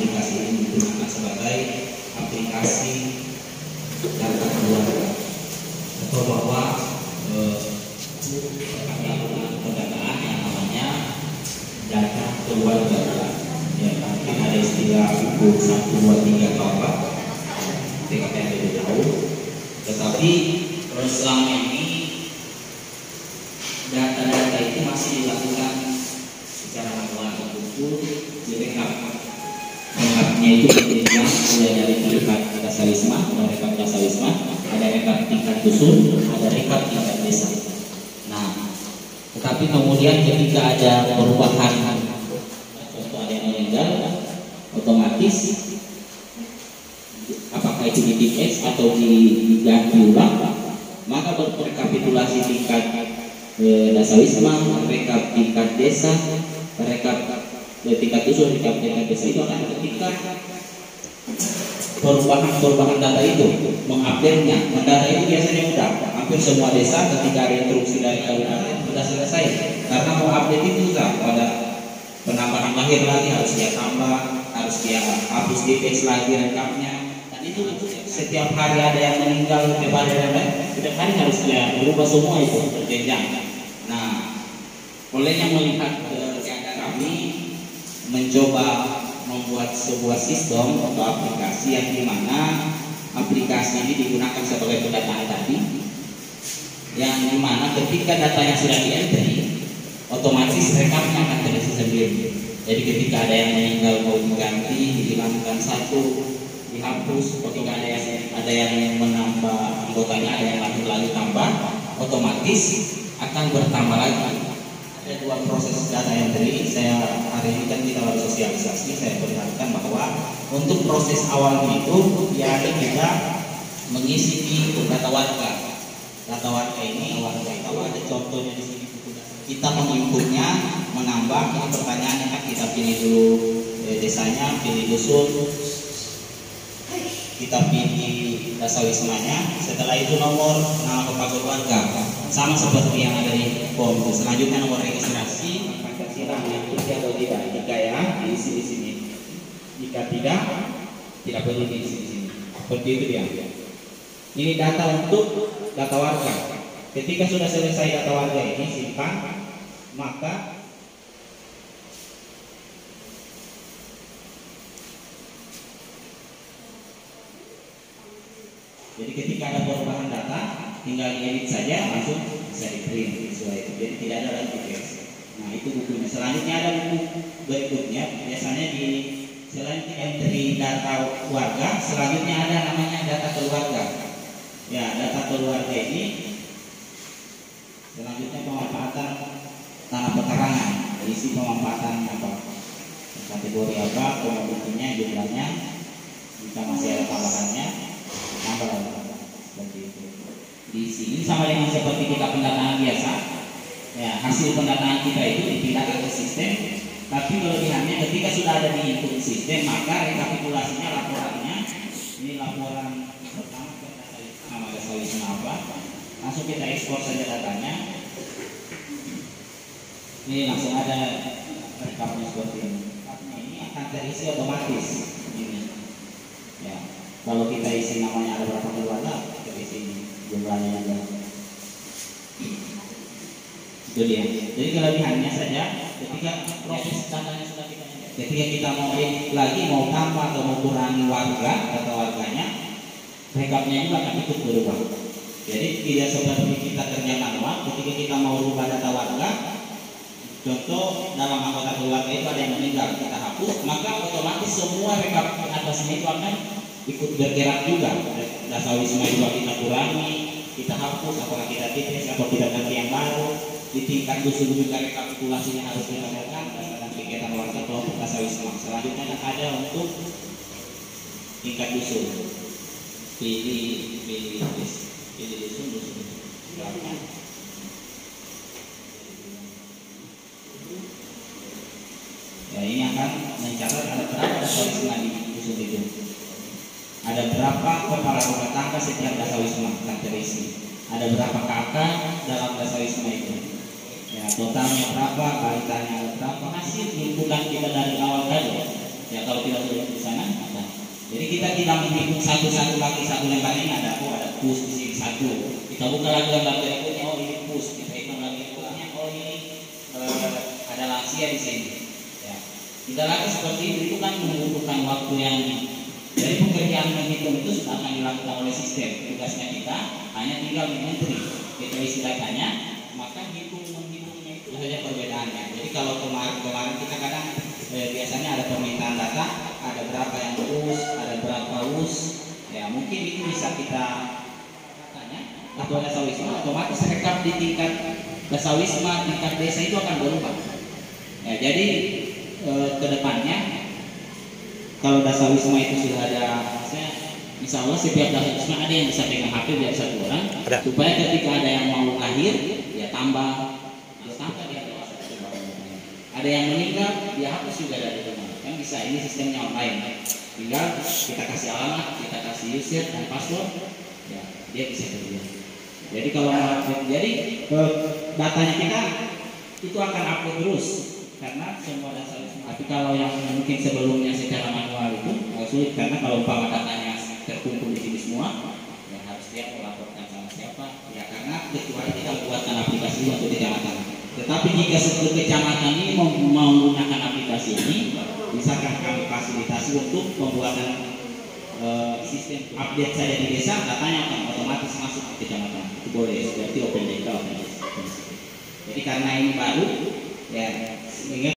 aplikasi ini digunakan sebagai aplikasi data keluarga atau bahwa kami lakukan pendataan yang namanya data keluarga. Ya, mungkin ada istilah buku 1, 2, 3 atau apa, TKP yang tidak tahu. Tetapi selama ini data-data itu masih dilakukan secara manual, buku direkap. Rekapnya itu berjenjang, mulai dari tingkat dasar wisma, ada rekap dasar wisma, ada rekap tingkat dusun, ada rekap tingkat desa. Nah, tetapi kemudian ketika ada perubahan, contoh ada yang meninggal, otomatis apakah itu di DX atau diganti ulang, maka berrekapitulasi tingkat dasar wisma, rekap tingkat desa, rekap tingkat dusun, rekap tingkat desa itu akan ketika perubahan data itu mengupdate-nya. Data itu biasanya mudah, hampir semua desa ketika ada instruksi dari kabupaten sudah selesai, karena mau update itu susah. Pada penambahan lahir lagi harus dia tambah, harus dia hapus DPX lagi rekapnya, dan itu setiap hari ada yang meninggal kepada setiap hari harus dia berubah semua itu berjenjang. Nah, olehnya melihat kami mencoba membuat sebuah sistem atau aplikasi yang dimana aplikasi ini digunakan sebagai pendataan tadi, yang dimana ketika datanya sudah di-entry, otomatis rekapnya akan terisi sendiri. Jadi ketika ada yang meninggal mau diganti, dihilangkan satu, dihapus. Ketika ada yang menambah anggotanya, ada yang lagi tambah, otomatis akan bertambah lagi. Ada dua proses data entry. Saya hari ini kan kita harus sosialisasi, saya perlihatkan bahwa untuk proses awalnya itu ya kita mengisi di data warga. Data warga ini kalau ada contohnya di sini, kita menginputnya, menambah. Ini pertanyaannya kan kita pilih dulu desanya, pilih dusun, kita pilih dasar wismanya, setelah itu nomor nama kepala keluarga, sama seperti yang ada di form. Selanjutnya nomor registrasi, Pancasila mengikuti atau tidak. Jika ya, diisi di sini. Jika tidak boleh diisi di sini. Seperti itu dia. Ini data untuk data warga. Ketika sudah selesai data warga ini simpan, maka jadi ketika ada perubahan data, tinggal diedit saja, langsung bisa di-print sesuai itu. Jadi tidak ada lagi DPX. Nah, itu bukunya. Selanjutnya ada buku berikutnya. Biasanya di selain entry data warga, selanjutnya ada namanya data keluarga. Ya, data keluarga ini selanjutnya pemanfaatan tanah pekarangan. Isi pemanfaatan apa? Kategori apa? Komoditinya, jumlahnya. Jika masih ada tambahannya, nambah seperti itu. Diisi. Ini sama dengan seperti kita pendataan biasa. Ya, hasil pendataan kita itu dipindahkan ke sistem. Tapi kelebihannya ketika sudah ada di input sistem, maka rekapitulasinya, laporannya, ini laporan pertama ke nama dasar wisma apa, langsung kita ekspor saja datanya. Ini langsung ada rekapnya seperti ini. Ini akan terisi otomatis. Ini, ya. Kalau kita isi namanya ada berapa keluarga, kita isi jumlahnya aja. Itu dia. Jadi kelebihannya saja ketika proses datanya sudah ketika kita mau edit lagi, mau tambah atau mau kurangi warga atau warganya, rekapnya juga akan ikut berubah. Jadi tidak seperti kita kerja manual. Ketika kita mau rubah data warga, contoh dalam anggota keluarga itu ada yang meninggal, kita hapus, maka otomatis semua rekap atasnya itu akan ikut bergerak juga. Dasar wisma juga kita kurangi, kita hapus, apakah kita tipis atau kita ganti yang baru. Di tingkat dusun juga rekapitulasinya harus kita lakukan berdasarkan kegiatan warga kelompok dasar wisma. Selanjutnya ada untuk tingkat dusun. Pilih dusun. Ya, ini akan mencatat ada berapa dasar wisma di dusun itu. Ada berapa kepala rumah tangga setiap dasar wisma akan terisi. Ada berapa kakak dalam dasar wisma itu. Ya, totalnya berapa, kaitannya berapa, hasil inputan kita dari awal tadi. Ya, kalau tidak kita tidak menghitung satu-satu lagi, satu lembar ini ada push di sini satu. Kita buka lagi lembar berikutnya, oh ini push. Kita hitung lagi berikutnya, oh ini ada lansia di sini. Ya. Tidak lagi seperti itu kan membutuhkan waktu yang. Jadi pekerjaan menghitung itu sudah akan dilakukan oleh sistem. Tugasnya kita hanya tinggal menteri. Kita isi datanya, maka menghitungnya itu saja perbedaannya. Jadi kalau kemarin kita kadang biasanya ada permintaan data, ada berapa yang push, ada berapa us, ya mungkin itu bisa kita tanya atau dasawisma otomatis rekap di tingkat dasawisma tingkat desa itu akan berubah. Ya, jadi kedepannya kalau dasawisma itu sudah ada, insya Allah setiap dasawisma ada yang bisa pegang HP biar satu orang, supaya ketika ada yang mau lahir, ya tambah dia ada yang meninggal, dia hapus juga dari rumah. Kan bisa, ini sistemnya online. Tinggal kita kasih alamat, kita kasih user dan password, ya dia bisa kerja. Jadi kalau datanya kita itu akan upload terus karena semua data. Tapi kalau yang mungkin sebelumnya secara manual itu sulit karena kalau umpama datanya terkumpul di sini semua, ya harus dia melaporkan sama siapa. Ya karena kecuali kita buatkan aplikasi untuk kecamatan. Tetapi jika satu kecamatan ini mau menggunakan aplikasi ini, misalkan kami fasilitasi untuk pembuatan sistem update saya di desa, datanya akan otomatis masuk ke kecamatan. Itu boleh, seperti Open Data. Jadi karena ini baru, ya